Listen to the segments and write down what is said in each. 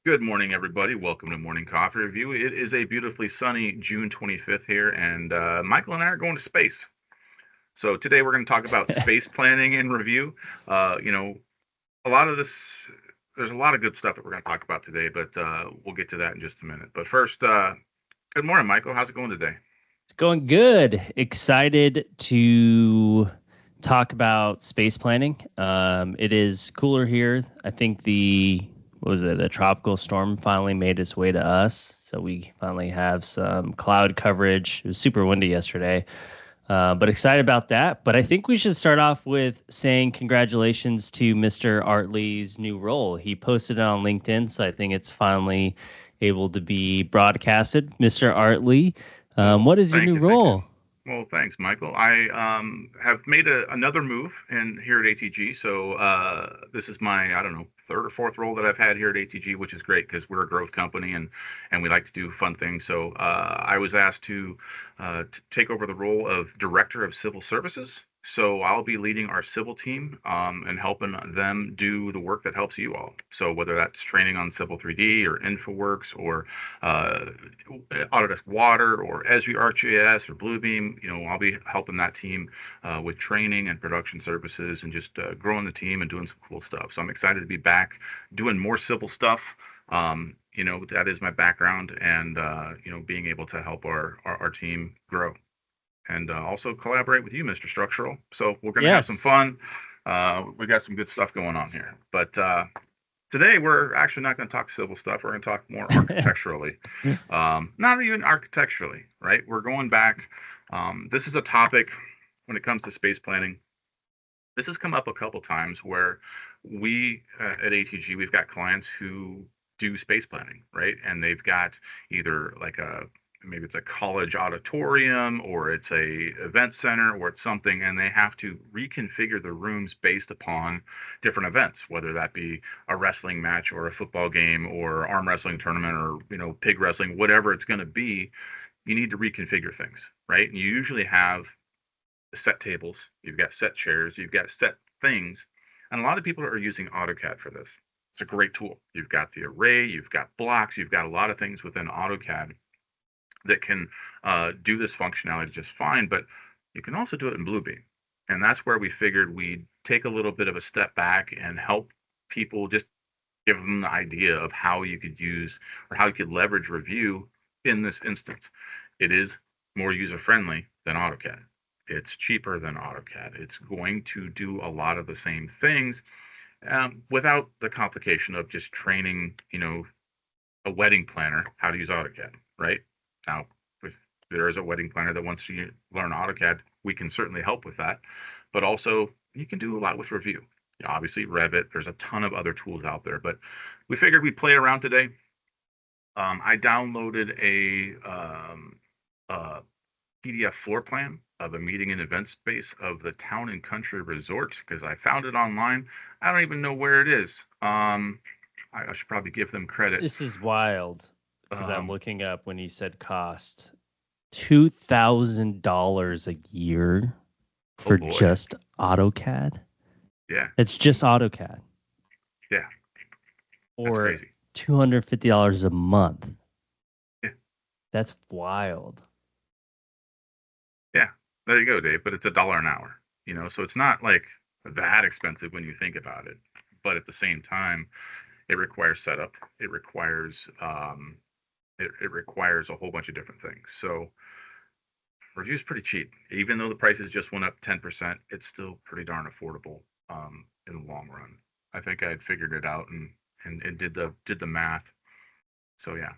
Good morning, everybody. Welcome to Morning Coffee Review. It is a beautifully sunny June 25th here, and Michael and I are going to space. So today we're going to talk about space planning and review. Uh, you know, a lot of this, there's a lot of good stuff that we're going to talk about today, but we'll get to that in just a minute. But first, good morning, Michael. How's it going today? It's going good. Excited to talk about space planning. It is cooler here. I think the tropical storm finally made its way to us, so we finally have some cloud coverage. It was super windy yesterday, but excited about that. But I think we should start off with saying congratulations to Mr. Artley's new role. He posted it on LinkedIn, so I think it's finally able to be broadcasted. Mr. Artley, Well, what is your thank new you, thank you. role? Well, thanks, Michael. I have made another move in here at ATG. So this is my, I don't know, third or fourth role that I've had here at ATG, which is great because we're a growth company and we like to do fun things. So I was asked to take over the role of Director of Civil Services. So I'll be leading our civil team and helping them do the work that helps you all. So whether that's training on Civil 3D or InfoWorks or uh, Autodesk Water or Esri ArcGIS or Bluebeam, I'll be helping that team with training and production services and just growing the team and doing some cool stuff. So I'm excited to be back doing more civil stuff. That is my background, and being able to help our team grow and also collaborate with you, Mr. Structural. So we're going to have some Yes. fun. We got some good stuff going on here, but today we're actually not going to talk civil stuff. We're going to talk more architecturally. Not even architecturally, right? We're going back. This is a topic when it comes to space planning. This has come up a couple times where we at ATG we've got clients who do space planning, right? And they've got either like a maybe it's a college auditorium or it's a event center or it's something, and they have to reconfigure the rooms based upon different events, whether that be a wrestling match or a football game or arm wrestling tournament or pig wrestling, whatever it's going to be. You need to reconfigure things, right? And you usually have set tables, you've got set chairs, you've got set things. And a lot of people are using AutoCAD for this. It's a great tool. You've got the array, you've got blocks, you've got a lot of things within AutoCAD that can do this functionality just fine, but you can also do it in Bluebeam. And that's where we figured we'd take a little bit of a step back and help people just give them the idea of how you could use or how you could leverage review in this instance. It is more user friendly than AutoCAD. It's cheaper than AutoCAD. It's going to do a lot of the same things without the complication of just training, a wedding planner how to use AutoCAD, right? Now, if there is a wedding planner that wants to learn AutoCAD, we can certainly help with that. But also, you can do a lot with review. Obviously, Revit, there's a ton of other tools out there, but we figured we'd play around today. I downloaded a PDF floor plan of a meeting and event space of the Town and Country Resort because I found it online. I don't even know where it is. I should probably give them credit. This is wild because I'm Um, looking up when he said cost $2,000 a year oh for boy, just AutoCAD. yeah, It's just AutoCAD, yeah, that's or crazy. $250 a month. Yeah, That's wild. yeah, there you go, Dave. But it's $1 an hour, so it's not like that expensive when you think about it. But at the same time, it requires setup. It requires a whole bunch of different things. So review's pretty cheap, even though the prices just went up 10%. It's still pretty darn affordable in the long run. I think I had figured it out and did the math. So yeah,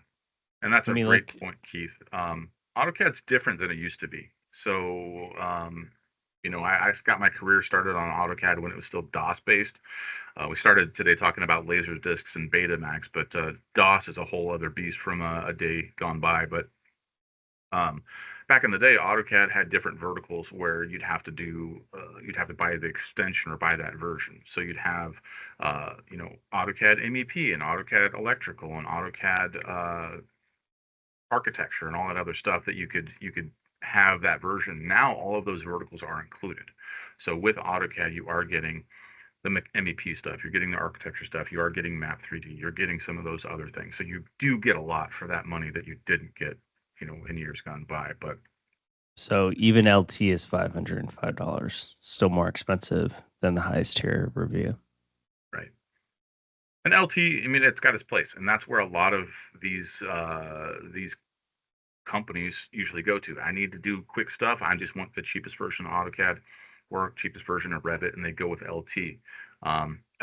and that's I a mean, great like, point, Keith. AutoCAD's different than it used to be. So I got my career started on AutoCAD when it was still DOS based. We started today talking about laser discs and Betamax, but DOS is a whole other beast from a day gone by. But um, back in the day, AutoCAD had different verticals where you'd have to buy the extension or buy that version. So you'd have, AutoCAD MEP and AutoCAD Electrical and AutoCAD Architecture and all that other stuff that you could have that version. Now all of those verticals are included. So with AutoCAD, you are getting the MEP stuff, you're getting the architecture stuff, you are getting Map 3D, you're getting some of those other things. So you do get a lot for that money that you didn't get, in years gone by. But So even LT is $505, still more expensive than the highest tier review. right. And LT, I mean, it's got its place, and that's where a lot of these companies usually go to. I need to do quick stuff. I just want the cheapest version of AutoCAD or cheapest version of Revit, and they go with LT.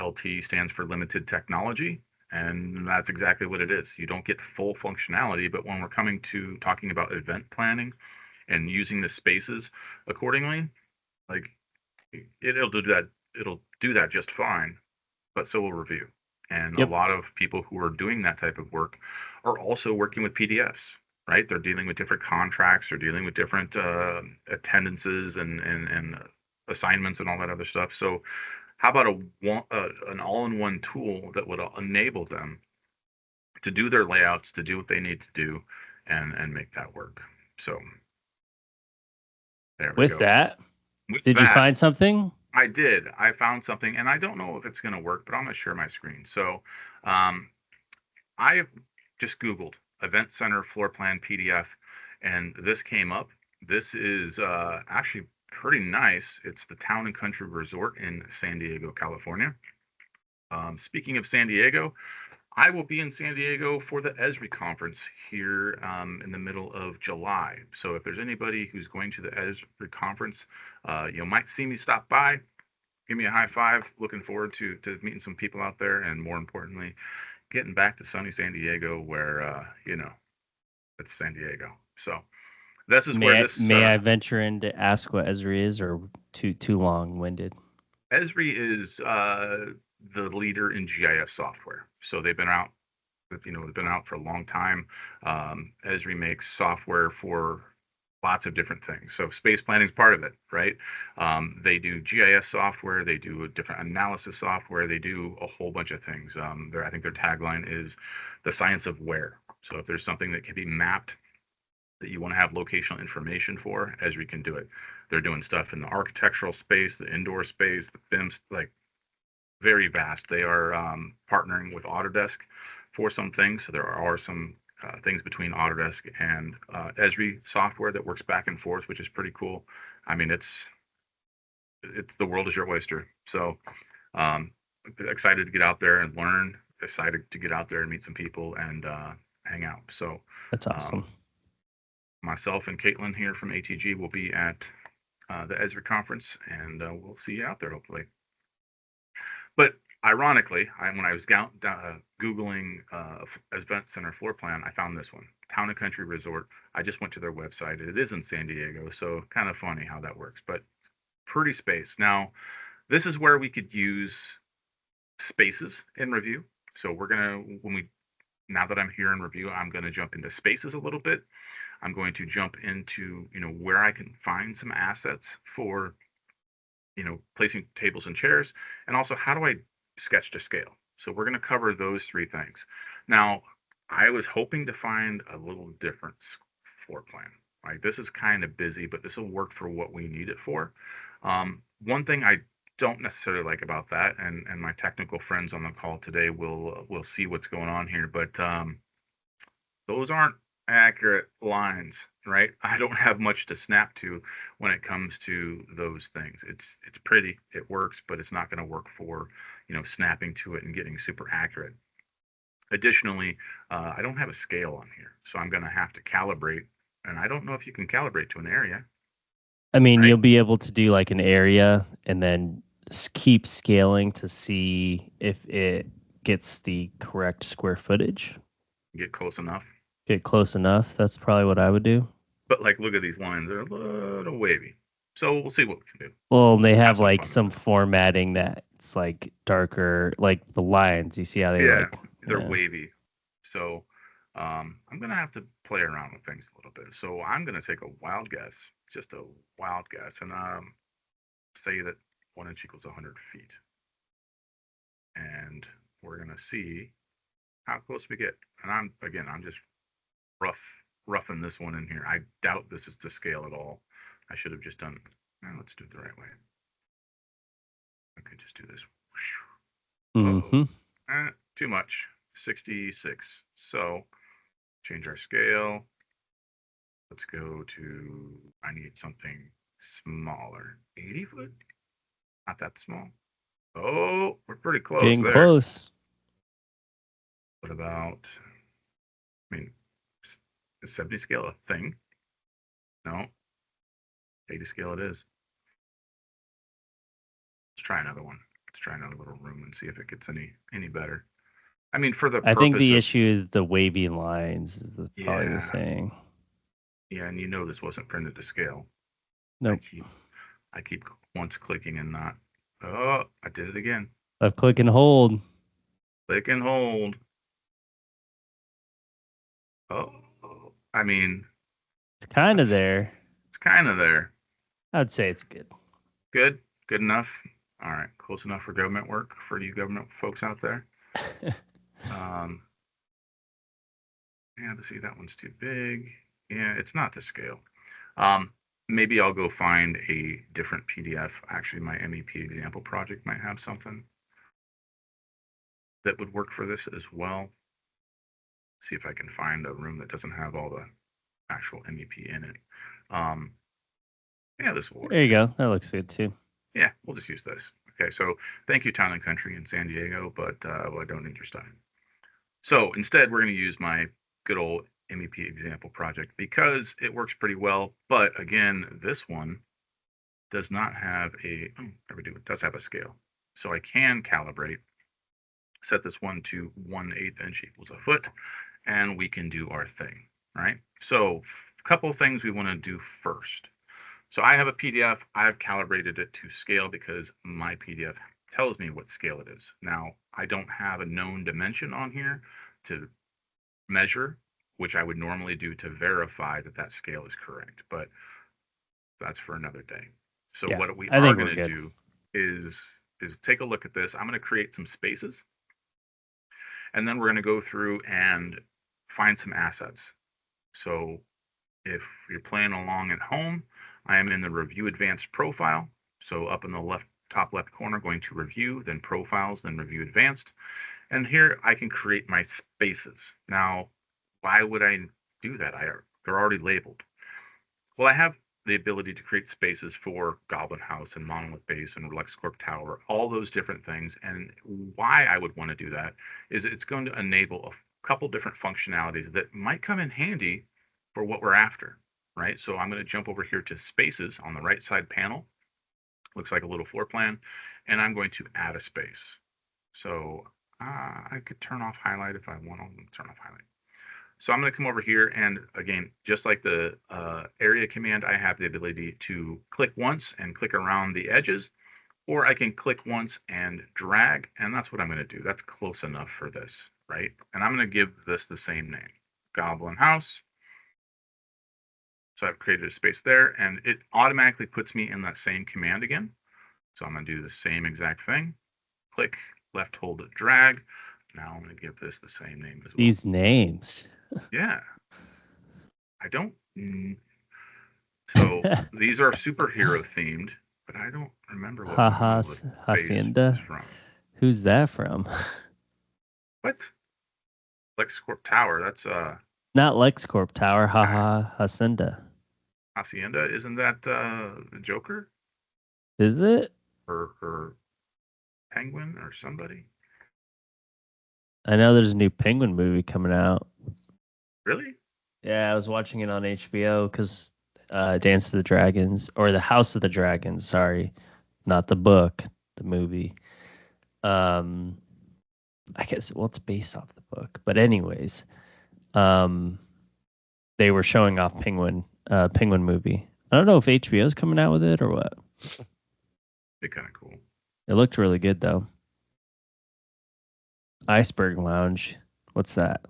LT stands for limited technology, and that's exactly what it is. You don't get full functionality, but when we're coming to talking about event planning and using the spaces accordingly, like it'll do that. It'll do that just fine, but so will Revu. And a Yep. lot of people who are doing that type of work are also working with PDFs, right? They're dealing with different contracts, they're dealing with different attendances and assignments and all that other stuff. So, how about an all-in-one tool that would enable them to do their layouts, to do what they need to do, and make that work? So, there we With go. that, With did you that, find something? I did. I found something, and I don't know if it's going to work, but I'm going to share my screen. So, um, I just Googled Event Center floor plan PDF, and this came up. This is actually pretty nice. It's the Town and Country Resort in San Diego, California. Speaking of San Diego, I will be in San Diego for the Esri conference here in the middle of July. So if there's anybody who's going to the Esri conference, you might see me stop by, give me a high five. Looking forward to meeting some people out there, and more importantly, getting back to sunny San Diego, where it's San Diego. So this is where this May I venture in to ask what Esri is, or too long winded? Esri is the leader in GIS software. So they've been out, they've been out for a long time. Esri makes software for lots of different things. So space planning is part of it, right? They do GIS software, they do a different analysis software, they do a whole bunch of things. I think their tagline is the science of where. So if there's something that can be mapped that you want to have locational information for, Esri can do it. They're doing stuff in the architectural space, the indoor space, the FIMS, like very vast. They are partnering with Autodesk for some things. So there are some things between Autodesk and Esri software that works back and forth, which is pretty cool. I mean, it's the world is your oyster. So um, excited to get out there and learn. Excited to get out there and meet some people and hang out. So That's awesome. um, myself and Caitlin here from ATG will be at the Esri conference, and we'll see you out there hopefully. But ironically, when I was Googling Event Center floor plan, I found this one, Town and Country Resort. I just went to their website. It is in San Diego, so kind of funny how that works, but pretty space. Now, this is where we could use spaces in Revu. So now that I'm here in Revu, I'm going to jump into spaces a little bit. I'm going to jump into, where I can find some assets for placing tables and chairs, and also how do I sketch to scale. So we're going to cover those three things. Now, I was hoping to find a little different floor plan. Right, this is kind of busy, but this will work for what we need it for. One thing I don't necessarily like about that, and my technical friends on the call today will see what's going on here, but those aren't accurate lines, right? I don't have much to snap to when it comes to those things. It's pretty, it works, but it's not going to work for, snapping to it and getting super accurate. Additionally, I don't have a scale on here, so I'm going to have to calibrate, and I don't know if you can calibrate to an area, I mean, right? you'll be able to do like an area and then keep scaling to see if it gets the correct square footage. Get close enough. Get close enough. That's probably what I would do. But like, look at these lines; they're a little wavy. So we'll see what we can do. Well, they We'll have have some like fun with some it. formatting that's like darker, like the lines. You see how they Yeah, like, they're yeah. wavy. So I'm gonna have to play around with things a little bit. So I'm gonna take a wild guess, just a wild guess, and say that 1 inch equals 100 feet, and we're gonna see how close we get. And I'm just rough roughing this one in here. I doubt this is to scale at all. I should have just done. Let's do it the right way. I could just do this. Uh-oh. Mm-hmm. Too much. 66. So change our scale. Let's go to, I need something smaller. 80 foot? Not that small. Oh, we're pretty close Getting there. close. What about, I mean, is 70 scale a thing? No, 80 scale it is. Let's try another one. Let's try another little room and see if it gets any better. I mean, for the I think purpose the of, issue is the wavy lines probably the yeah, thing. yeah, and you know this wasn't printed to scale. I Nope. keep I keep once clicking and not. Oh, I did it again. Left click and hold. Click and hold. Oh, I mean, It's kind of that's there. it's kind of there. I'd say it's good. Good, good enough. All right, close enough for government work for you government folks out there. Um, yeah, see that one's too big. Yeah, it's not to scale. Um, maybe I'll go find a different PDF. Actually, my MEP example project might have something that would work for this as well. See if I can find a room that doesn't have all the actual MEP in it. Um, yeah, this will work There you too. go. That looks good too. Yeah, we'll just use this. Okay, so thank you, Town and Country in San Diego, but well, I don't need your stuff. So instead, we're going to use my good old MEP example project because it works pretty well. But again, this one does not have a, oh, there we do, it does have a scale. So I can calibrate, set this one to 1/8 inch equals a foot, and we can do our thing, right? So a couple of things we want to do first. So I have a PDF. I've calibrated it to scale because my PDF tells me what scale it is. Now, I don't have a known dimension on here to measure, which I would normally do to verify that that scale is correct, but that's for another day. So Yeah, what we I are think going we're to good. do is take a look at this. I'm going to create some spaces, and then we're going to go through and find some assets. So if you're playing along at home, I am in the Review Advanced profile. So up in the top left corner, going to Review, then Profiles, then Review Advanced. And here I can create my spaces. Now, why would I do that? They're already labeled. Well, I have the ability to create spaces for Goblin House and Monolith Base and LexCorp Tower, all those different things. And why I would want to do that is it's going to enable a couple different functionalities that might come in handy for what we're after, right? So I'm going to jump over here to spaces on the right side panel. Looks like a little floor plan. And I'm going to add a space. So I could turn off highlight if I want to turn off highlight. So I'm going to come over here and again, just like the area command, I have the ability to click once and click around the edges, or I can click once and drag, and that's what I'm going to do. That's close enough for this, right? And I'm going to give this the same name, Goblin House. So I've created a space there, and it automatically puts me in that same command again. So I'm going to do the same exact thing. Click, left hold, drag. Now I'm going to give this the same name as well. These names. Yeah. I don't. So these are superhero themed, but I don't remember what Monolith Base is Hacienda. from. Who's that from? What? LexCorp Tower. That's Not LexCorp Tower. Hacienda. Hacienda. Isn't that Joker Is it? or Penguin or somebody? I know there's a new Penguin movie coming out. Really? Yeah, I was watching it on HBO because Dance of the Dragons or the House of the Dragons. Sorry, not the book, the movie. I guess it's based off the book, but anyways, um, they were showing off Penguin movie. I don't know if HBO's coming out with it or what. Be kind of cool. It looked really good though. Iceberg Lounge. What's that?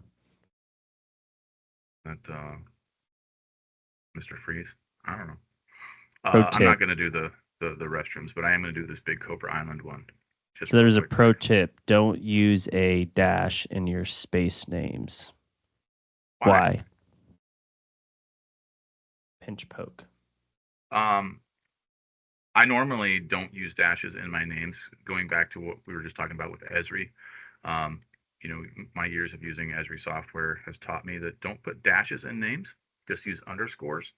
That Mr. Freeze. I don't know. Pro I'm not tip. going to do the restrooms, but I am going to do this big Cobra Island one. Just So there's a quick. pro tip. Don't use a dash in your space names. Why? Pinch poke. I normally don't use dashes in my names. Going back to what we were just talking about with Esri, um, my years of using Esri software has taught me that don't put dashes in names, just use underscores,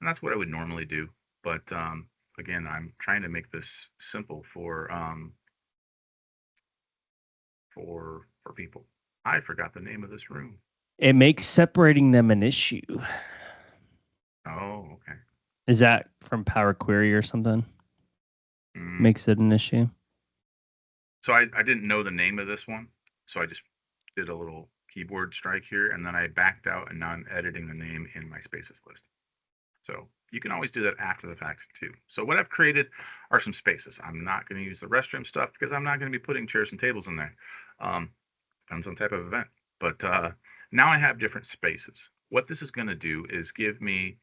and that's what I would normally do. But again, I'm trying to make this simple for people. I forgot the name of this room. It makes separating them an issue. Oh, okay. Is that from Power Query or something? Makes it an issue. So I didn't know the name of this one, so I just did a little keyboard strike here, and then I backed out, and now I'm editing the name in my spaces list. So you can always do that after the fact too. So what I've created are some spaces. I'm not going to use the restroom stuff because I'm not going to be putting chairs and tables in there. Depends on type of event. But now I have different spaces. What this is going to do is give me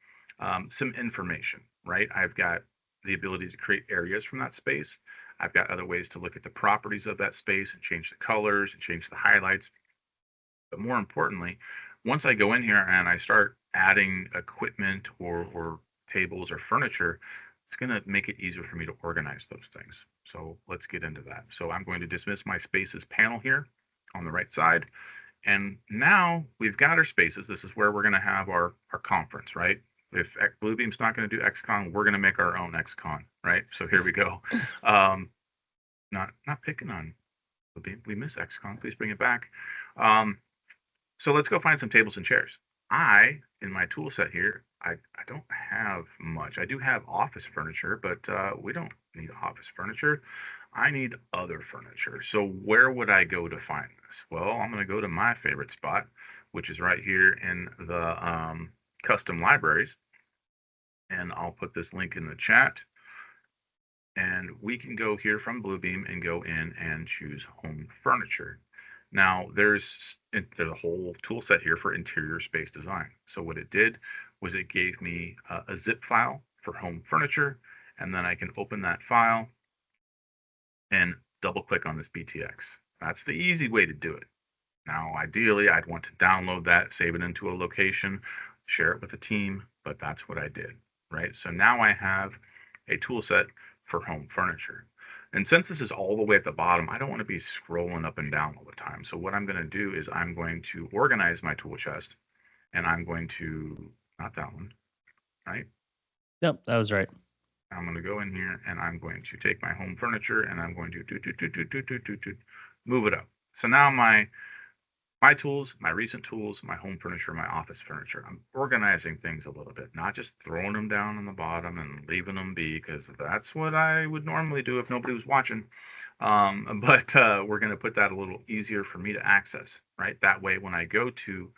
some information, right? I've got the ability to create areas from that space. I've got other ways to look at the properties of that space and change the colors and change the highlights. But more importantly, once I go in here and I start adding equipment or tables or furniture, it's going to make it easier for me to organize those things. So let's get into that. So I'm going to dismiss my spaces panel here on the right side. And now we've got our spaces. This is where we're going to have our conference, right? If Bluebeam's not going to do XCon, we're going to make our own XCon, right? So here we go. Not picking on Bluebeam. We miss XCon. Please bring it back. So let's go find some tables and chairs. In my tool set here, I don't have much. I do have office furniture, but we don't need office furniture. I need other furniture. So where would I go to find this? Well, I'm going to go to my favorite spot, which is right here in the custom libraries. And I'll put this link in the chat. And we can go here from Bluebeam and go in and choose home furniture. Now there's a whole tool set here for interior space design. So what it did was it gave me a zip file for home furniture, and then I can open that file and double click on this BTX. That's the easy way to do it. Now, ideally, I'd want to download that, save it into a location, share it with a team, but that's what I did, right? So now I have a tool set for home furniture. And since this is all the way at the bottom, I don't want to be scrolling up and down all the time. So what I'm going to do is I'm going to organize my tool chest, and I'm going to, not that one, right? Yep, that was right. I'm going to go in here and I'm going to take my home furniture and I'm going to move it up. So now my tools, my recent tools, my home furniture, my office furniture. I'm organizing things a little bit, not just throwing them down on the bottom and leaving them be, because that's what I would normally do if nobody was watching. But we're going to put that a little easier for me to access, right? That way, when I go to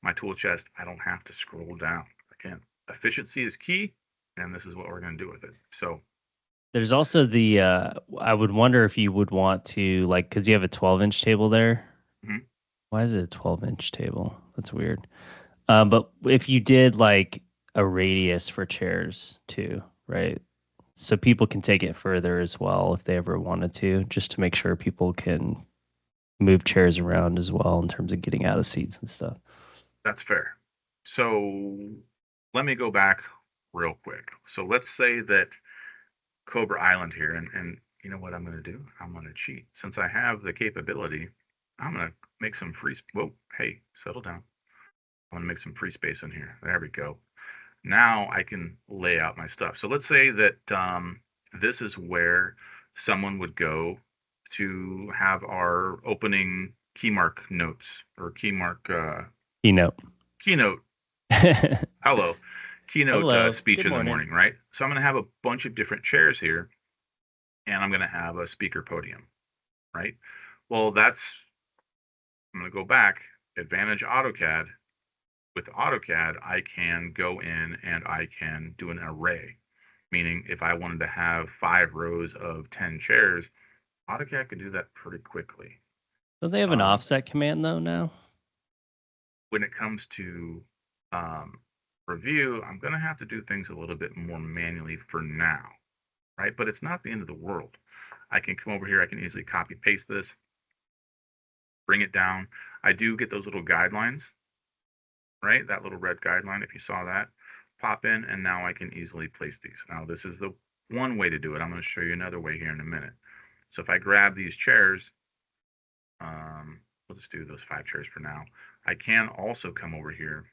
my tool chest, I don't have to scroll down. Again, efficiency is key, and this is what we're going to do with it. So there's also the I would wonder if you would want to, like, because you have a 12-inch table there. Mhm. Why is it a 12-inch table? That's weird. But if you did like a radius for chairs too, right? So people can take it further as well if they ever wanted to, just to make sure people can move chairs around as well in terms of getting out of seats and stuff. That's fair. So let me go back real quick. So let's say that Cobra Island here, and you know what I'm going to do? I'm going to cheat. Since I have the capability, I'm going to make some free. Whoa, hey, settle down. I want to make some free space in here. There we go. Now I can lay out my stuff. So let's say that this is where someone would go to have our opening keymark notes or Keynote. keynote. Hello. Keynote Hello. speech Good in the morning. morning, right? So I'm going to have a bunch of different chairs here, and I'm going to have a speaker podium, right? Well, I'm going to go back, Advantage AutoCAD. With AutoCAD, I can go in and I can do an array, meaning if I wanted to have 5 rows of 10 chairs, AutoCAD can do that pretty quickly. Don't they have an offset command though now? When it comes to Revu, I'm going to have to do things a little bit more manually for now, right? But it's not the end of the world. I can come over here, I can easily copy paste this, bring it down. I do get those little guidelines, right? That little red guideline, if you saw that, pop in, and now I can easily place these. Now, this is the one way to do it. I'm going to show you another way here in a minute. So if I grab these chairs, we'll just do those 5 chairs for now. I can also come over here,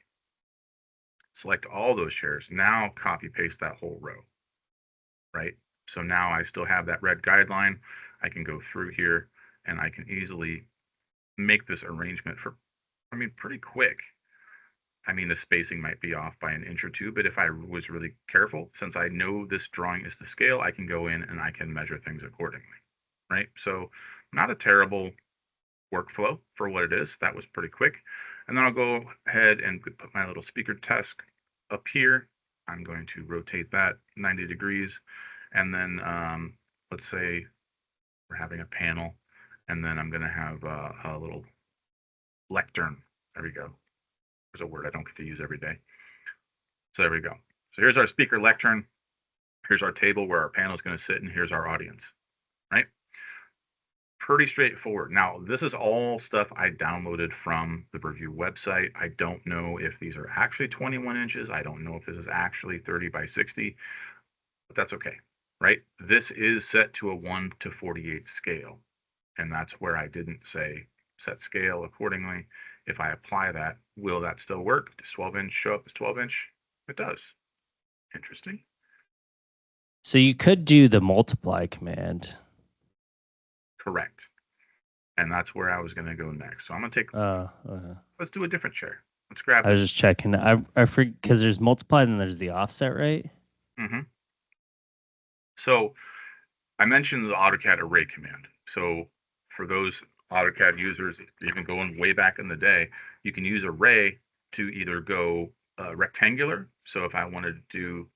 select all those chairs, now copy paste that whole row, right? So now I still have that red guideline. I can go through here and I can easily make this arrangement for, pretty quick. The spacing might be off by an inch or two, but if I was really careful, since I know this drawing is to scale, I can go in and I can measure things accordingly, right? So not a terrible workflow for what it is. That was pretty quick. And then I'll go ahead and put my little speaker desk up here. I'm going to rotate that 90 degrees. And then let's say we're having a panel, and then I'm going to have a little lectern. There we go. There's a word I don't get to use every day. So there we go. So here's our speaker lectern. Here's our table where our panel is going to sit, and here's our audience, right? Pretty straightforward. Now, this is all stuff I downloaded from the Revu website. I don't know if these are actually 21 inches. I don't know if this is actually 30 by 60, but that's okay, right? This is set to a 1 to 48 scale, and that's where I didn't say set scale accordingly. If I apply that, will that still work? Does 12 inch show up as 12 inch? It does. Interesting. So you could do the multiply command. Correct. And that's where I was going to go next. So I'm going to take, let's do a different chair. Let's grab. I was just checking. I forget, because there's multiply and then there's the offset, right? Mm-hmm. So I mentioned the AutoCAD array command. So for those AutoCAD users, even going way back in the day, you can use array to either go rectangular. So if I wanted to do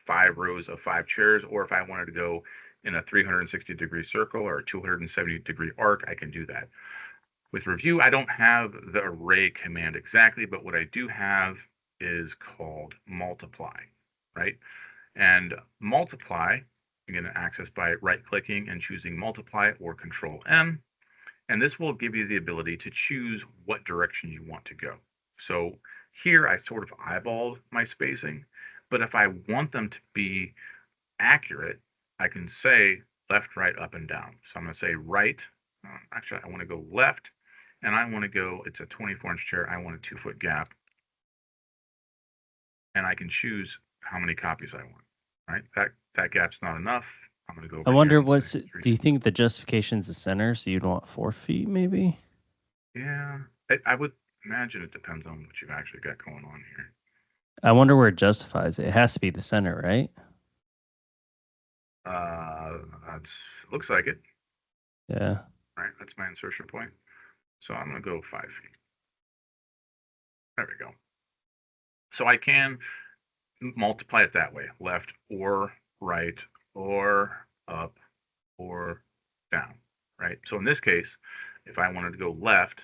5 rows of 5 chairs, or if I wanted to go in a 360-degree circle or a 270-degree arc, I can do that. With Revu, I don't have the array command exactly, but what I do have is called multiply, right? And multiply, you're going to access by right-clicking and choosing multiply or Control M. And this will give you the ability to choose what direction you want to go. So here I sort of eyeballed my spacing, but if I want them to be accurate, I can say left, right, up, and down. So I'm going to say right. Actually, I want to go left, and I want to go, it's a 24-inch chair. I want a 2-foot gap. And I can choose how many copies I want, right? That gap's not enough. I'm going to go over I wonder do you think the justification's the center, so you'd want 4 feet maybe? Yeah, I would imagine it depends on what you've actually got going on here. I wonder where it justifies it. It has to be the center, right? Looks like it. Yeah. Right, that's my insertion point. So I'm going to go 5 feet. There we go. So I can multiply it that way, left or right or up or down, right? So in this case, if I wanted to go left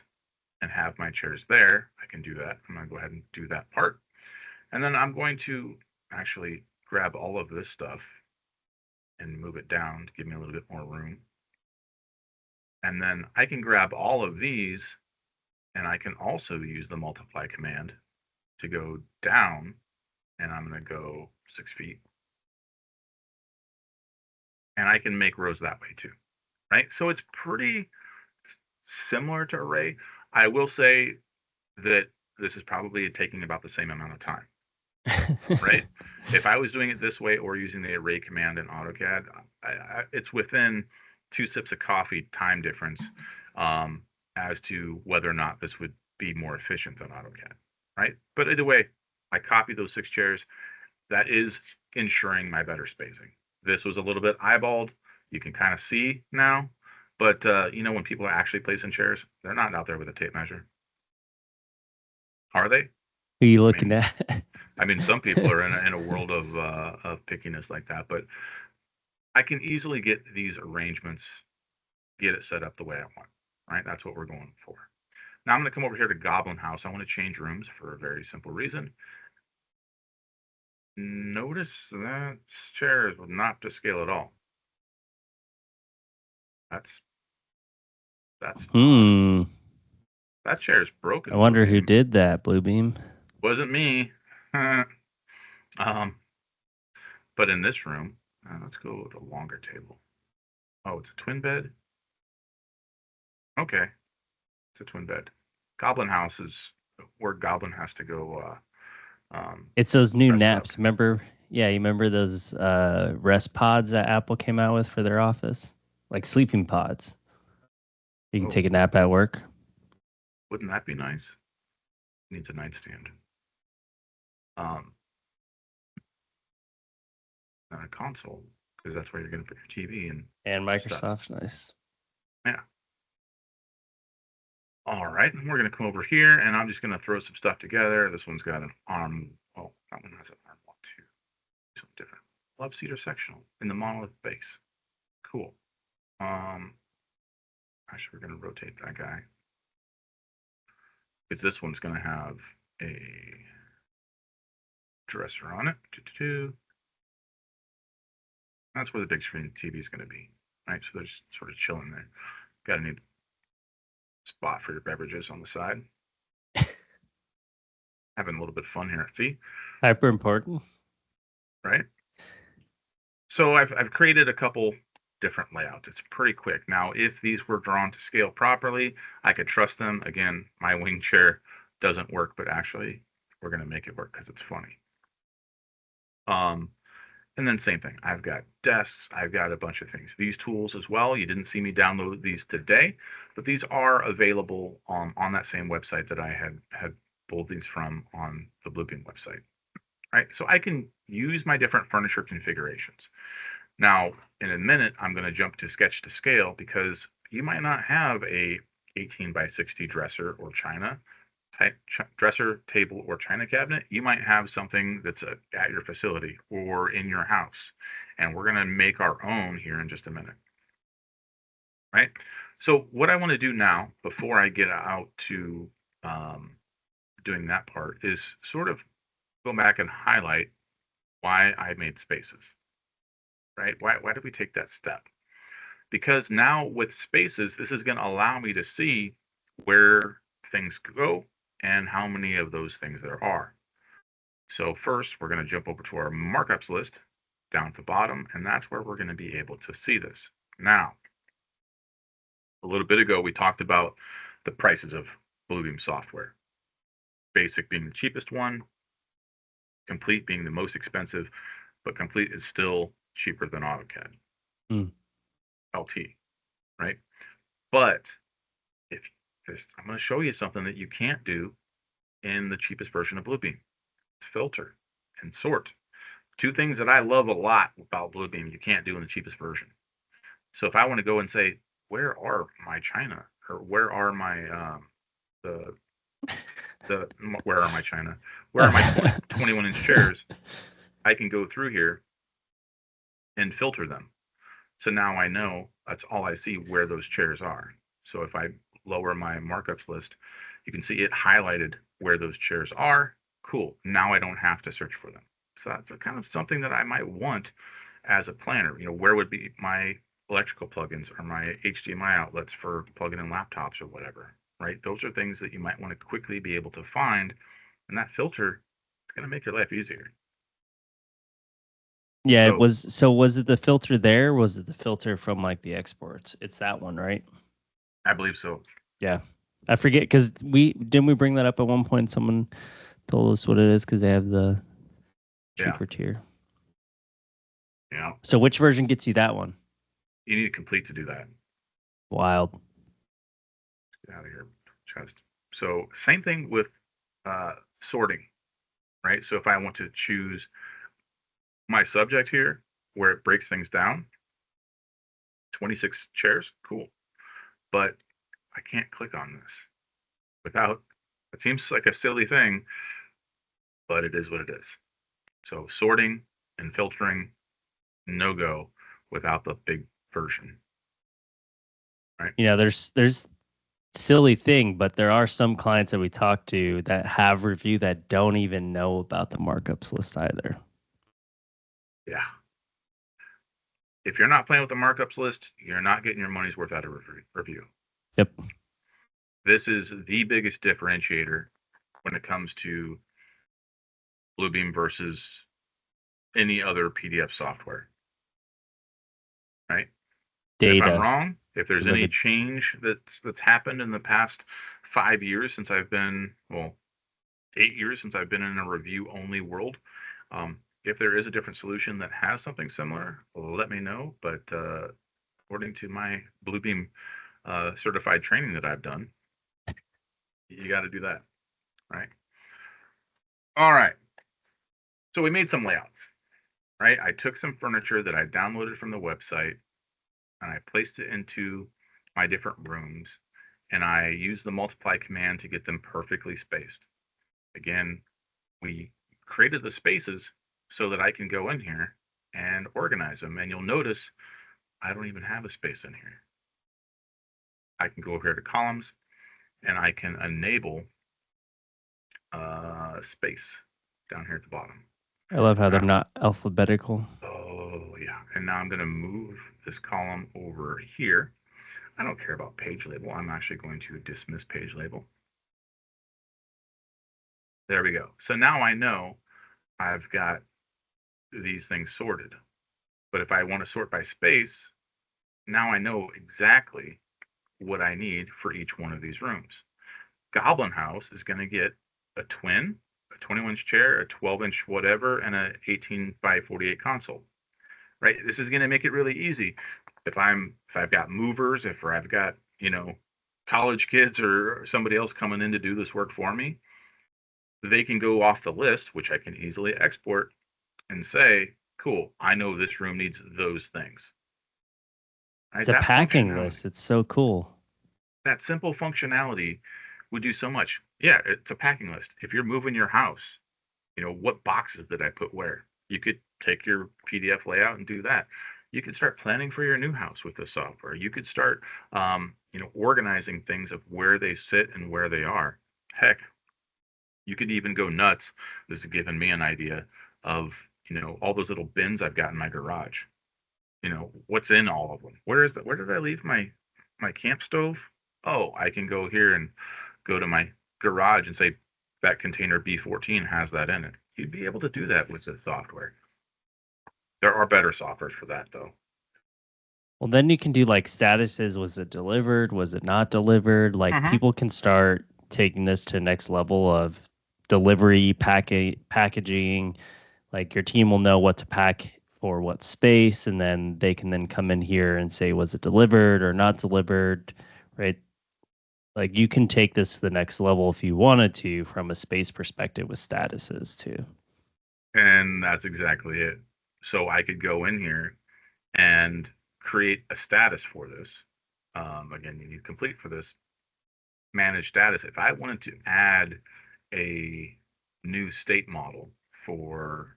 and have my chairs there, I can do that. I'm going to go ahead and do that part. And then I'm going to actually grab all of this stuff and move it down to give me a little bit more room. And then I can grab all of these, and I can also use the multiply command to go down, and I'm going to go 6 feet. And I can make rows that way too, right? So it's pretty similar to array. I will say that this is probably taking about the same amount of time, right? If I was doing it this way or using the array command in AutoCAD, it's within 2 sips of coffee time difference as to whether or not this would be more efficient than AutoCAD, right? But either way, I copy those 6 chairs. That is ensuring my better spacing. This was a little bit eyeballed. You can kind of see now, but when people are actually placing chairs, they're not out there with a tape measure. Are they? Who are you looking at? Some people are in a world of pickiness like that, but I can easily get these arrangements, get it set up the way I want, right? That's what we're going for. Now I'm going to come over here to Goblin House. I want to change rooms for a very simple reason. Notice that chair is not to scale at all. That's that chair is broken. I wonder who did that, Bluebeam. Wasn't me. But in this room, Let's go with a longer table. Oh, it's a twin bed. Okay, it's a twin bed. Goblin house is where Goblin has to go. It's those new Rest up. naps. Remember? Yeah, you remember those rest pods that Apple came out with for their office? Like sleeping pods. You can Oh, take a nap at work. wouldn't that be nice? Needs a nightstand. Um, and a console because that's where you're going to put your TV And stuff. Microsoft, nice. Yeah. All right, we're going to come over here, and I'm just going to throw some stuff together. This one's got an arm. Oh, that one has an arm wall too. Something different. Love cedar sectional in the monolith base. Cool. Actually, we're going to rotate that guy because this one's going to have a dresser on it. That's where the big screen TV is going to be. Right, so they're just sort of chilling there. Got a new spot for your beverages on the side. Having a little bit of fun here. See? Hyper important. Right? So I've created a couple different layouts. It's pretty quick. Now, if these were drawn to scale properly, I could trust them. Again, my wing chair doesn't work, but actually we're going to make it work because it's funny. And then same thing. I've got desks. I've got a bunch of things. These tools as well. You didn't see me download these today, but these are available on that same website that I had pulled these from on the Bluebeam website. Right. So I can use my different furniture configurations. Now, in a minute, I'm going to jump to sketch to scale because you might not have a 18 by 60 dresser or china type dresser, table, or china cabinet. You might have something that's at your facility or in your house. And we're going to make our own here in just a minute. Right? So what I want to do now, before I get out to doing that part, is sort of go back and highlight why I made spaces. Right? Why did we take that step? Because now with spaces, this is going to allow me to see where things go and how many of those things there are. So first, we're going to jump over to our markups list down at the bottom, and that's where we're going to be able to see this. Now, a little bit ago, we talked about the prices of Bluebeam software. Basic being the cheapest one, Complete being the most expensive, but Complete is still cheaper than AutoCAD. LT, right? But if I'm going to show you something that you can't do in the cheapest version of Bluebeam. It's filter and sort. Two things that I love a lot about Bluebeam you can't do in the cheapest version. So if I want to go and say, where are my china, or where are my the where are my china? Where are my 21-inch chairs? I can go through here and filter them. So now I know that's all I see where those chairs are. So if I lower my markups list, you can see it highlighted where those chairs are. Cool. Now I don't have to search for them. So that's a kind of something that I might want as a planner. You know, where would be my electrical plugins or my HDMI outlets for plugging in laptops or whatever, right? Those are things that you might want to quickly be able to find. And that filter is going to make your life easier. Yeah, it was. So was it the filter there? Or was it the filter from like the exports? It's that one, right? I believe so. Yeah, I forget because we bring that up at one point. Someone told us what it is because they have the cheaper tier. Yeah. So which version gets you that one? You need a Complete to do that. Wild. Get out of here, chest. So same thing with sorting, right? So if I want to choose my subject here, where it breaks things down, 26 chairs, cool. But I can't click on this without, it seems like a silly thing, but it is what it is. So sorting and filtering, no go without the big version. Right? You know, there's silly thing, but there are some clients that we talk to that have Revu that don't even know about the markups list either. Yeah. If you're not playing with the markups list, you're not getting your money's worth out of Revu. Yep. This is the biggest differentiator when it comes to Bluebeam versus any other PDF software. right? If I'm Data wrong, if there's any delivered. change that's happened in the past 5 years since I've been, well, 8 years since I've been in a review only world, if there is a different solution that has something similar, let me know. But according to my Bluebeam certified training that I've done, you got to do that, right? All right. So we made some layouts, right? I took some furniture that I downloaded from the website and I placed it into my different rooms and I used the multiply command to get them perfectly spaced. Again, we created the spaces so that I can go in here and organize them. And you'll notice I don't even have a space in here. I can go over here to columns and I can enable space down here at the bottom. I love how they're Now, not alphabetical. oh yeah, and now I'm going to move this column over here. I don't care about page label. I'm actually going to dismiss page label. There we go. So now I know I've got these things sorted. But if I want to sort by space, now I know exactly what I need for each one of these rooms. Goblin House is going to get a twin, a 21-inch chair, a 12-inch whatever, and a 18 by 48 console. Right? This is going to make it really easy. If I've got movers, if I've got, college kids or somebody else coming in to do this work for me, they can go off the list, which I can easily export and say, cool, I know this room needs those things. Right? It's a That packing functionality, list. It's so cool. that simple functionality would do so much. Yeah, it's a packing list. If you're moving your house, what boxes did I put where? You could take your PDF layout and do that. You could start planning for your new house with this software. You could start, organizing things of where they sit and where they are. Heck, you could even go nuts. This is giving me an idea of, all those little bins I've got in my garage. What's in all of them? Where did I leave my camp stove? Oh, I can go here and go to my garage and say that container B14 has that in it. You'd be able to do that with the software. There are better softwares for that though. Well, then you can do like statuses. Was it delivered? Was it not delivered? Like Mm-hmm. people can start taking this to the next level of delivery, packaging. Like your team will know what to pack for what space, and then they can then come in here and say, was it delivered or not delivered? Right. Like you can take this to the next level if you wanted to from a space perspective with statuses too. And that's exactly it. So I could go in here and create a status for this. Again, you need complete for this. Manage status. If I wanted to add a new state model for,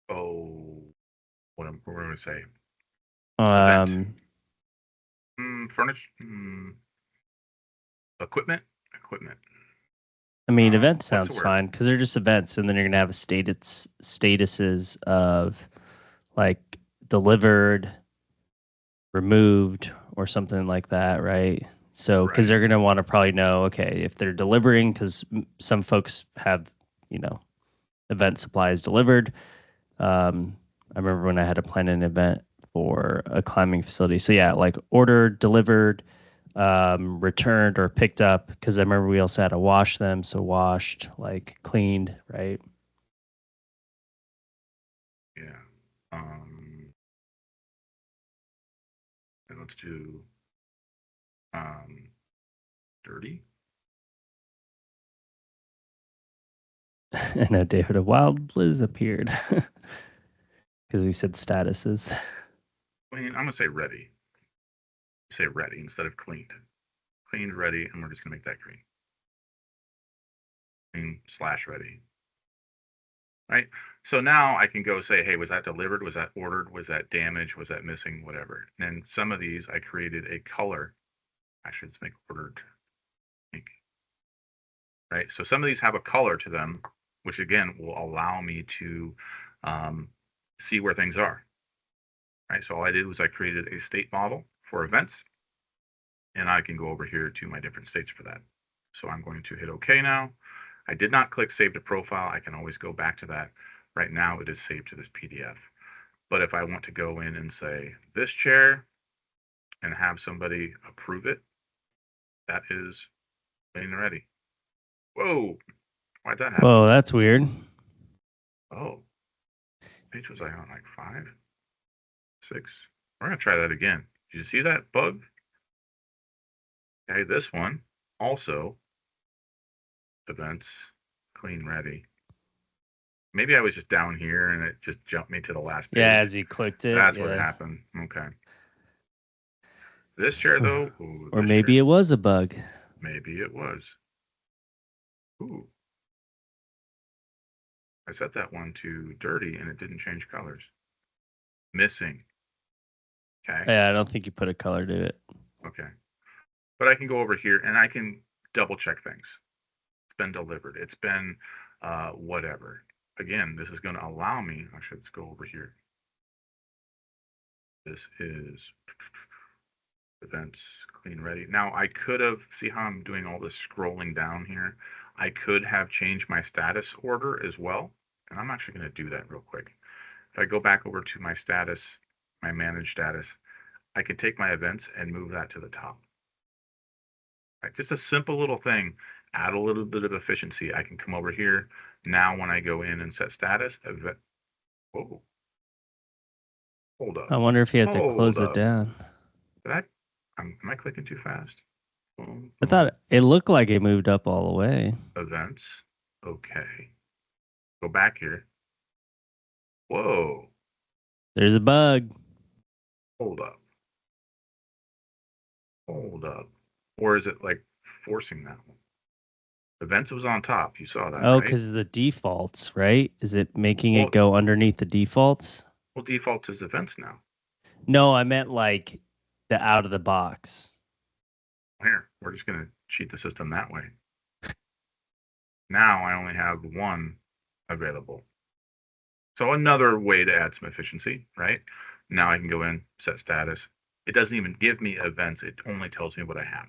oh, what am we're going to say, event, Um, furniture, equipment. I mean, event What's the sounds word? fine because they're just events, and then you're gonna have a statuses of like delivered, removed, or something like that, right? So, because Right. they're gonna want to probably know, okay, if they're delivering, because some folks have, you know, event supplies delivered. I remember when I had to plan an event for a climbing facility. So yeah, like ordered, delivered, returned or picked up. Because I remember we also had to wash them. So washed, like cleaned, right? Yeah. And let's do um, dirty. I know David, a wild Liz appeared because we said statuses. I mean, I'm gonna say ready. Say ready instead of cleaned. Cleaned, ready, and we're just gonna make that green. Clean slash ready. Right. So now I can go say, hey, was that delivered? Was that ordered? Was that damaged? Was that missing? Whatever. And some of these I created a color. Actually, let's make ordered pink. Right. So some of these have a color to them, which again will allow me to um, see where things are. Right. So all I did was I created a state model for events, and I can go over here to my different states for that. So I'm going to hit OK now. I did not click save to profile. I can always go back to that. Right now it is saved to this PDF. But if I want to go in and say this chair and have somebody approve it, that is clean and ready. Whoa, why'd that happen? Whoa, that's weird. Oh, page was I on like 5, 6? We're gonna try that again. Did you see that bug? Okay, this one also events clean ready. Maybe I was just down here and it just jumped me to the last page. Yeah, as you clicked it. That's what happened. Okay. This chair though, or maybe it was a bug. Maybe it was. Ooh. I set that one to dirty and it didn't change colors. Missing. Okay. Yeah, I don't think you put a color to it. Okay. But I can go over here and I can double check things. It's been delivered. It's been whatever. Again, this is going to allow me, actually, let's go over here. This is events clean ready. Now I could have, see how I'm doing all this scrolling down here? I could have changed my status order as well. And I'm actually going to do that real quick. If I go back over to my status, my manage status, I can take my events and move that to the top. Right, just a simple little thing, add a little bit of efficiency. I can come over here. Now when I go in and set status, event, whoa, hold up. I wonder if you had to close it down. Am I clicking too fast? I thought it looked like it moved up all the way. Events, okay. Go back here. Whoa. There's a bug. Hold up. Hold up. Or is it like forcing that one? Events was on top. You saw that, Oh, right? because the defaults, right? Is it making it go underneath the defaults? Well, defaults is events now. No, I meant like the out of the box. Here, we're just going to cheat the system that way. Now I only have one available. So another way to add some efficiency, right? Now I can go in, set status. It doesn't even give me events. It only tells me what I have.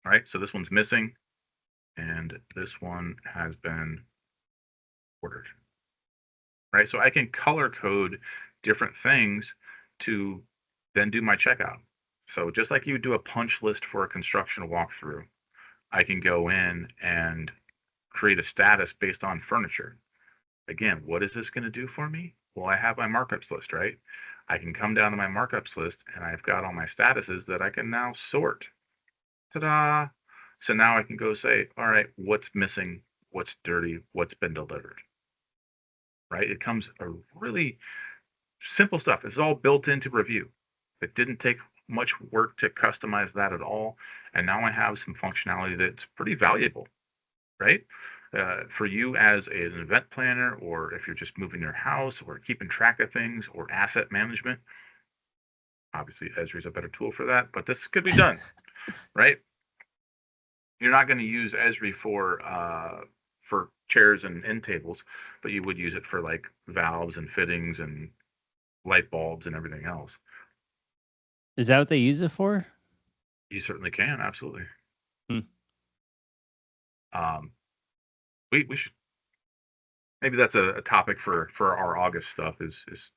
All right, so this one's missing, and this one has been ordered. Right, so I can color code different things to then do my checkout. So just like you would do a punch list for a construction walkthrough, I can go in and create a status based on furniture. Again, what is this going to do for me? Well, I have my markups list, right? I can come down to my markups list and I've got all my statuses that I can now sort. Ta-da! So now I can go say, all right, what's missing? What's dirty? What's been delivered? Right? It comes a really simple stuff. It's all built into Revu. It didn't take much work to customize that at all. And now I have some functionality that's pretty valuable, right? For you as an event planner, or if you're just moving your house or keeping track of things or asset management, obviously Esri is a better tool for that, but this could be done, right? You're not going to use Esri for chairs and end tables, but you would use it for like valves and fittings and light bulbs and everything else. Is that what they use it for? You certainly can, absolutely. Hmm. We should, maybe that's a topic for our August stuff is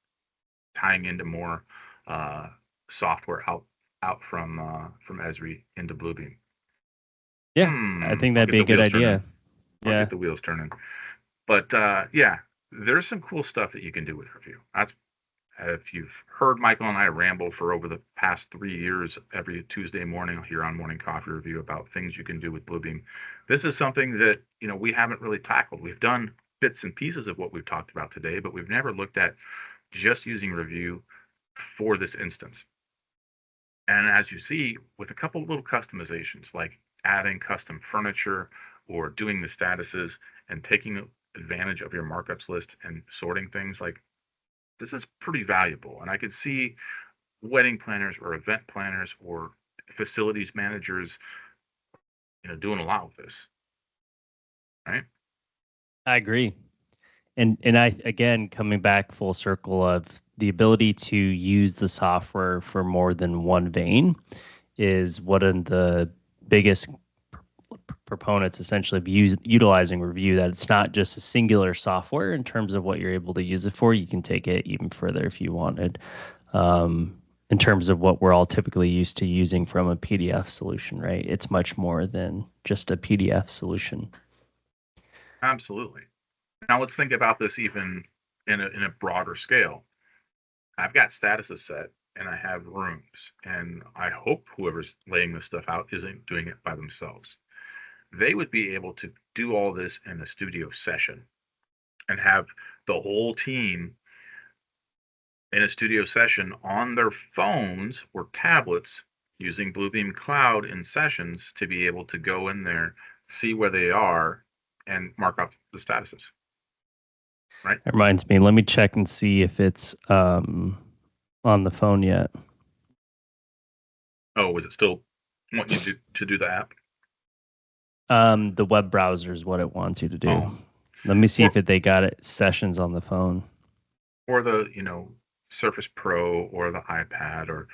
tying into more software out from Esri into Bluebeam. Yeah, I think that'd be a good idea. I'll get the wheels turning. But yeah, there's some cool stuff that you can do with Revu. That's if you've heard Michael and I ramble for over the past 3 years, every Tuesday morning here on Morning Coffee Review about things you can do with Bluebeam. This is something that we haven't really tackled. We've done bits and pieces of what we've talked about today, but we've never looked at just using Revu for this instance. And as you see, with a couple little customizations, like adding custom furniture or doing the statuses and taking advantage of your markups list and sorting things, like this is pretty valuable. And I could see wedding planners or event planners or facilities managers, doing a lot with this. Right? I agree. And I, again, coming back full circle of the ability to use the software for more than one vein is one of the biggest proponents essentially of utilizing Revu, that it's not just a singular software in terms of what you're able to use it for. You can take it even further if you wanted, in terms of what we're all typically used to using from a PDF solution, right? It's much more than just a PDF solution. Absolutely. Now let's think about this even in a broader scale. I've got statuses set and I have rooms, and I hope whoever's laying this stuff out isn't doing it by themselves. They would be able to do all this in a studio session and have the whole team in a studio session on their phones or tablets using Bluebeam Cloud in sessions to be able to go in there, see where they are, and mark up the statuses. Right? That reminds me, let me check and see if it's on the phone yet. Oh, is it still wanting you to do the app? The web browser is what it wants you to do. Oh. Let me see if they got it sessions on the phone. Or the, Surface Pro or the iPad, or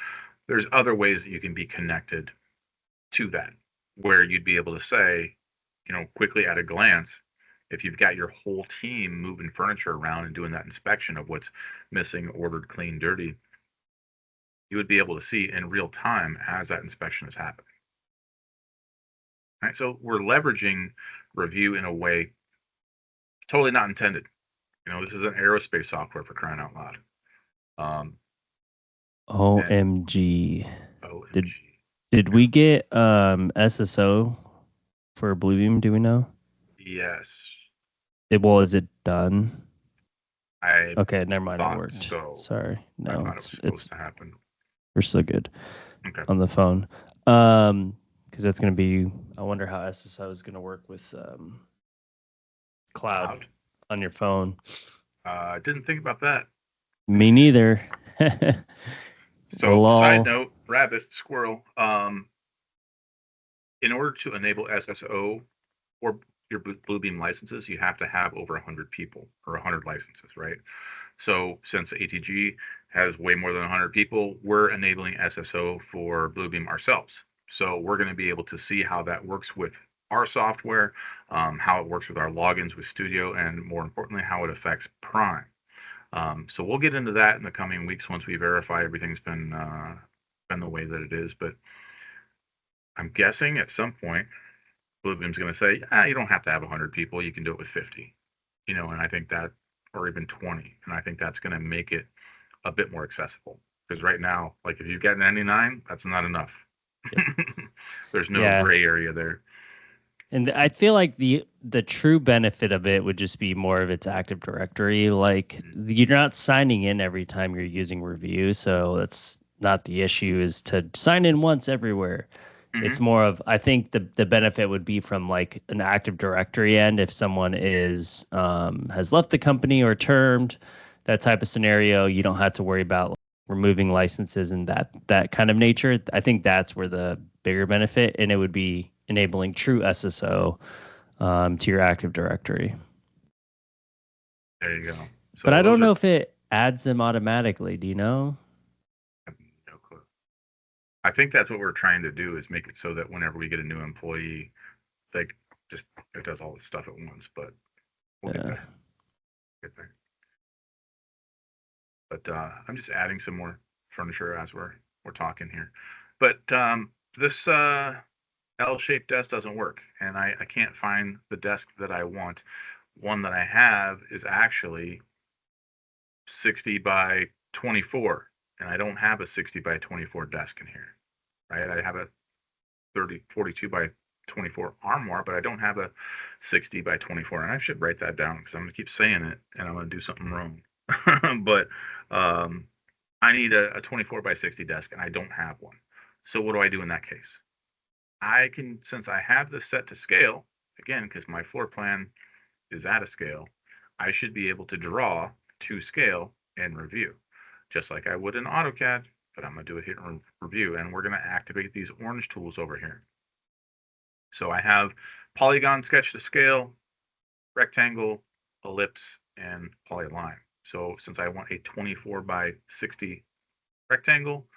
there's other ways that you can be connected to that, where you'd be able to say, quickly at a glance, if you've got your whole team moving furniture around and doing that inspection of what's missing, ordered, clean, dirty, you would be able to see in real time as that inspection is happening. Right? So we're leveraging Revu in a way totally not intended. This is an aerospace software, for crying out loud. OMG. OMG. Did we get SSO for Bluebeam? Do we know? Yes. Is it done? Okay, never mind. It worked. So. Sorry. No, it's supposed to happen. We're so good. Okay. On the phone. Because that's going to be. I wonder how SSO is going to work with cloud on your phone. Didn't think about that. Me neither. So, side note, rabbit, squirrel. In order to enable SSO or your Bluebeam licenses, you have to have over 100 people or 100 licenses, right? So, since ATG has way more than 100 people, we're enabling SSO for Bluebeam ourselves. So, we're going to be able to see how that works with our software, how it works with our logins with Studio, and more importantly, how it affects Prime. So we'll get into that in the coming weeks once we verify everything's been the way that it is. But I'm guessing at some point, Bluebeam's going to say, you don't have to have 100 people. You can do it with 50. And I think that, or even 20. And I think that's going to make it a bit more accessible. Because right now, like if you've got 99, that's not enough. There's no gray area there. And I feel like the true benefit of it would just be more of its Active Directory. Like you're not signing in every time you're using Revu, so that's not the issue. Is to sign in once everywhere. Mm-hmm. It's more of, I think the benefit would be from like an Active Directory end if someone is has left the company or termed, that type of scenario. You don't have to worry about removing licenses and that kind of nature. I think that's where the bigger benefit, and it would be enabling true SSO to your Active Directory. There you go. So but I don't know if it adds them automatically. Do you know? I have no clue. I think that's what we're trying to do, is make it so that whenever we get a new employee, it does all this stuff at once. But we'll get there. But I'm just adding some more furniture as we're talking here. But this L-shaped desk doesn't work, and I can't find the desk that I want. One that I have is actually 60 by 24, and I don't have a 60 by 24 desk in here, right? I have a 42 by 24 armoire, but I don't have a 60 by 24, and I should write that down because I'm going to keep saying it, and I'm going to do something wrong. But I need a 24 by 60 desk, and I don't have one. So what do I do in that case? I can, since I have this set to scale, again, because my floor plan is at a scale, I should be able to draw to scale in Revu, just like I would in AutoCAD, but I'm going to do it here in Revu, and we're going to activate these orange tools over here. So I have polygon sketch to scale, rectangle, ellipse, and polyline. So since I want a 24 by 60 rectangle,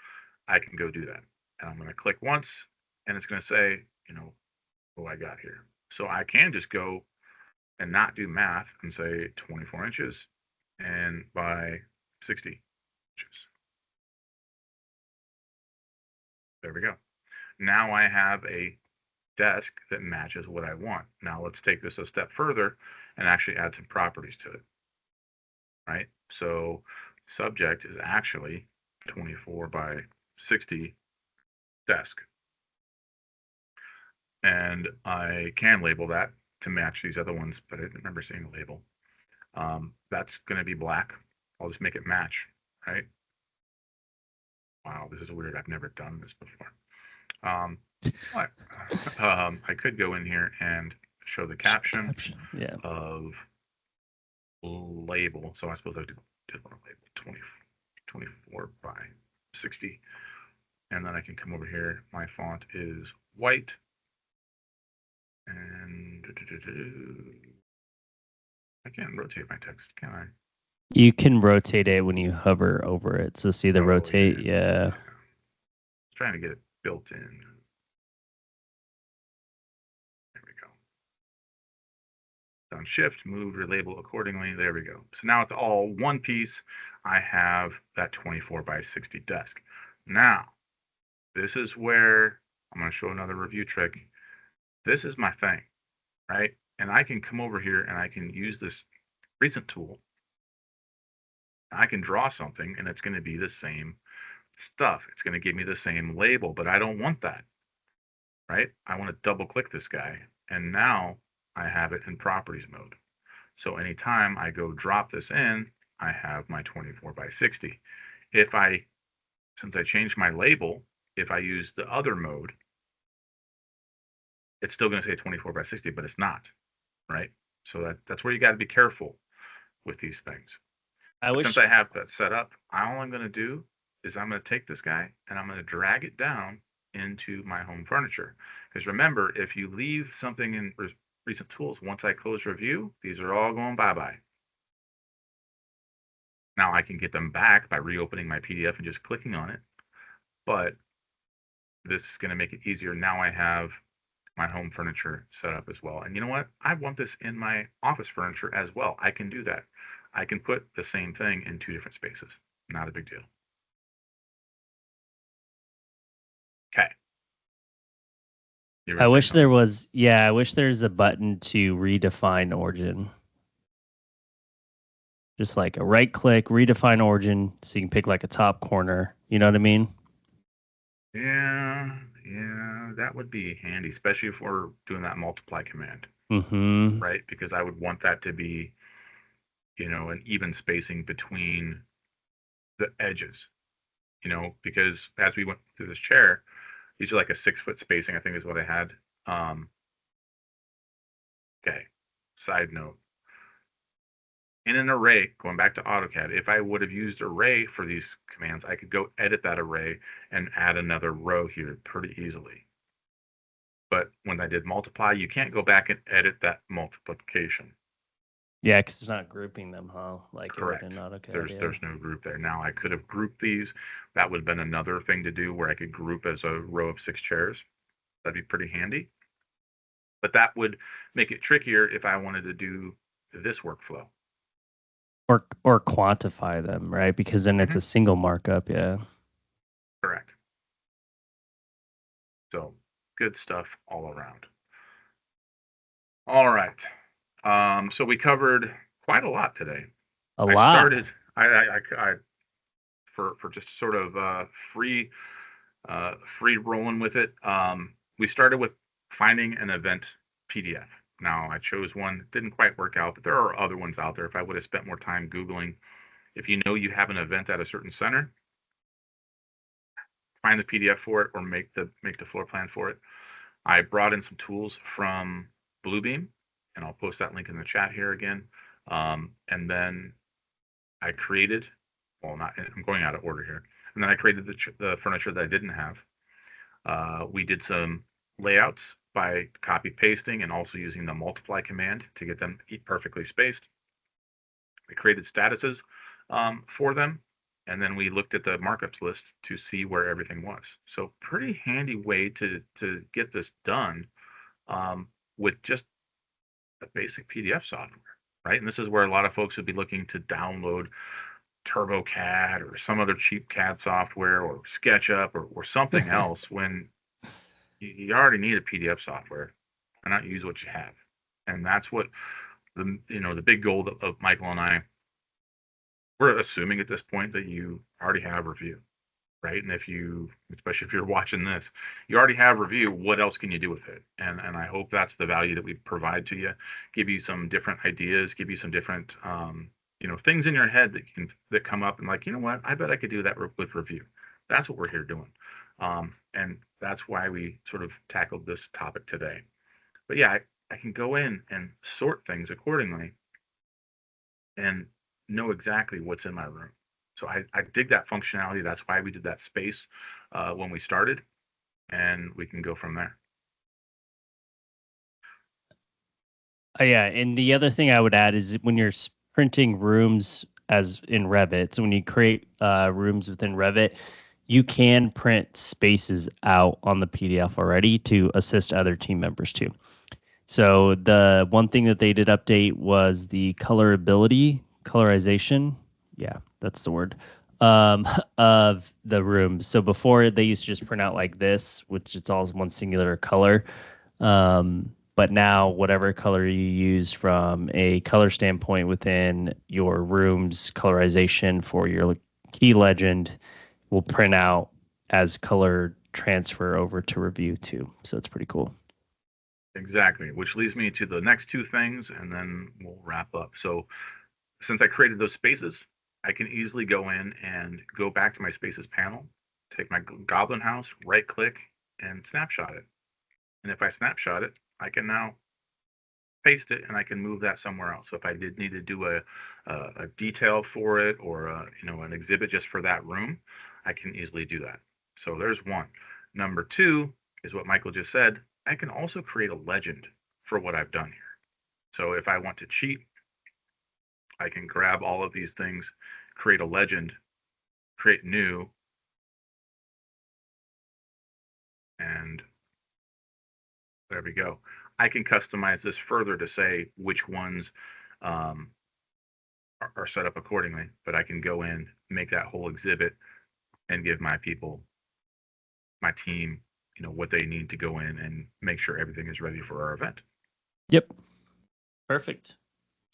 I can go do that. And I'm going to click once, and it's going to say, what I got here. So I can just go and not do math and say 24 inches and by 60 inches. There we go. Now I have a desk that matches what I want. Now let's take this a step further and actually add some properties to it, right? So subject is actually 24 by 60 desk. And I can label that to match these other ones, but I didn't remember seeing a label. That's going to be black. I'll just make it match, right? Wow, this is weird. I've never done this before. What? I could go in here and show the caption, Yeah. of label. So I suppose I did want to label 24 by 60. And then I can come over here. My font is white. And I can't rotate my text, can I? You can rotate it when you hover over it. So see the rotate? Yeah. I was trying to get it built in. There we go. On shift, move your label accordingly. There we go. So now it's all one piece. I have that 24 by 60 desk. Now, this is where I'm going to show another review trick. This is my thing, right? And I can come over here and I can use this recent tool. I can draw something and it's going to be the same stuff. It's going to give me the same label, but I don't want that, right? I want to double click this guy. And now I have it in properties mode. So anytime I go drop this in, I have my 24 by 60. Since I changed my label, if I use the other mode, it's still going to say 24 by 60, but it's not, right? So that's where you got to be careful with these things. Since I have that set up, all I'm going to do is I'm going to take this guy and I'm going to drag it down into my home furniture. Because remember, if you leave something in recent tools, once I close review, these are all going bye-bye. Now I can get them back by reopening my PDF and just clicking on it. But this is going to make it easier. Now I have my home furniture set up as well. And you know what? I want this in my office furniture as well. I can do that. I can put the same thing in 2 different spaces. Not a big deal. Okay. I wish there was, I wish there's a button to redefine origin. Just like a right click, redefine origin, so you can pick like a top corner. You know what I mean? Yeah, that would be handy, especially if we're doing that multiply command, right? Because I would want that to be, an even spacing between the edges, because as we went through this chair, these are like a 6-foot spacing, I think is what I had. Okay, side note. In an array, going back to AutoCAD, if I would have used array for these commands, I could go edit that array and add another row here pretty easily. But when I did multiply, you can't go back and edit that multiplication. Yeah, because it's not grouping them, huh? Like correct. In AutoCAD, There's no group there. Now I could have grouped these. That would have been another thing to do where I could group as a row of 6 chairs. That'd be pretty handy. But that would make it trickier if I wanted to do this workflow. Or quantify them, right? Because then it's a single markup, yeah. Correct. So good stuff all around. All right. So we covered quite a lot today. I started for just sort of free rolling with it. We started with finding an event PDF. Now I chose one, didn't quite work out, but there are other ones out there. If I would have spent more time Googling, if you know you have an event at a certain center, find the PDF for it or make the floor plan for it. I brought in some tools from Bluebeam, and I'll post that link in the chat here again. And then I created, I'm going out of order here. And then I created the furniture that I didn't have. We did some layouts by copy pasting and also using the multiply command to get them perfectly spaced. We created statuses for them, and then we looked at the markups list to see where everything was. So pretty handy way to get this done with just a basic PDF software, right? And this is where a lot of folks would be looking to download TurboCAD or some other cheap CAD software or SketchUp or something else when you already need a PDF software. Why not use what you have? And that's what the big goal of Michael and I, we're assuming at this point that you already have Review, right? And especially if you're watching this, you already have Review. What else can you do with it? And I hope that's the value that we provide to you. Give you some different ideas. Give you some different things in your head that come up and like, you know what? I bet I could do that with Review. That's what we're here doing, and that's why we sort of tackled this topic today. But yeah, I can go in and sort things accordingly and know exactly what's in my room. So I dig that functionality. That's why we did that space when we started, and we can go from there. Yeah, and the other thing I would add is when you're printing rooms as in Revit, so when you create rooms within Revit, you can print spaces out on the PDF already to assist other team members too. So the one thing that they did update was the colorization. Yeah, that's the word. Of the rooms. So before they used to just print out like this, which it's all one singular color. But now whatever color you use from a color standpoint within your room's colorization for your key legend will print out as color transfer over to Review too. So it's pretty cool. Exactly, which leads me to the next two things, and then we'll wrap up. So since I created those spaces, I can easily go in and go back to my spaces panel, take my Goblin house, right click, and snapshot it. And if I snapshot it, I can now paste it and I can move that somewhere else. So if I did need to do a detail for it or an exhibit just for that room, I can easily do that. So there's one. Number two is what Michael just said. I can also create a legend for what I've done here. So if I want to cheat, I can grab all of these things, create a legend, create new, and there we go. I can customize this further to say which ones um, are set up accordingly, but I can go in, make that whole exhibit, and give my people, my team, what they need to go in and make sure everything is ready for our event. Yep. Perfect.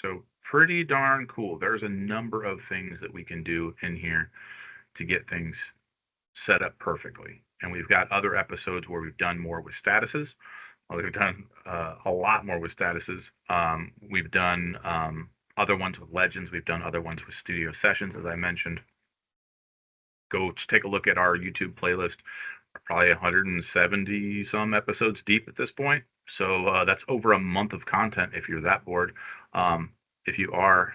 So pretty darn cool. There's a number of things that we can do in here to get things set up perfectly. And we've got other episodes where we've done more with statuses. Well, we've done a lot more with statuses. We've done other ones with legends. We've done other ones with studio sessions, as I mentioned. Go take a look at our YouTube playlist. We're probably 170 some episodes deep at this point. So that's over a month of content if you're that bored. If you are,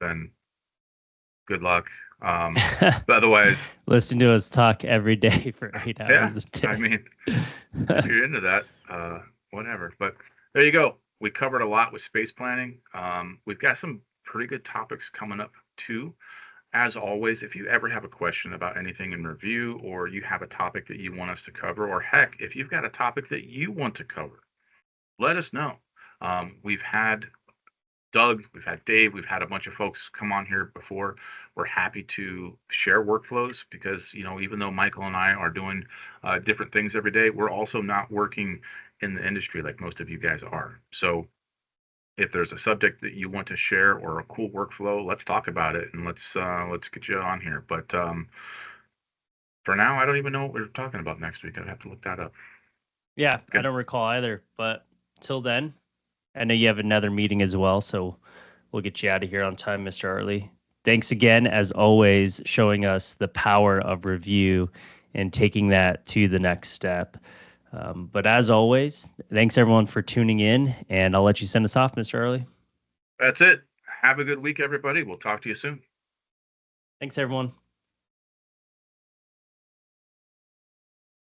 then good luck. But otherwise, listen to us talk every day for 8 hours a day. I mean, if you're into that, whatever. But there you go. We covered a lot with space planning. We've got some pretty good topics coming up too. As always, if you ever have a question about anything in Review, or you have a topic that you want us to cover, or heck, if you've got a topic that you want to cover, let us know. We've had Doug, we've had Dave, we've had a bunch of folks come on here before. We're happy to share workflows because, even though Michael and I are doing different things every day, we're also not working in the industry like most of you guys are. So if there's a subject that you want to share or a cool workflow, let's talk about it and let's get you on here. But for now, I don't even know what we're talking about next week. I'd have to look that up. Yeah, I don't recall either. But till then, I know you have another meeting as well, so we'll get you out of here on time, Mr. Hartley. Thanks again, as always, showing us the power of Review and taking that to the next step. But as always, thanks everyone for tuning in, and I'll let you send us off, Mr. Hartley. That's it. Have a good week, everybody. We'll talk to you soon. Thanks, everyone.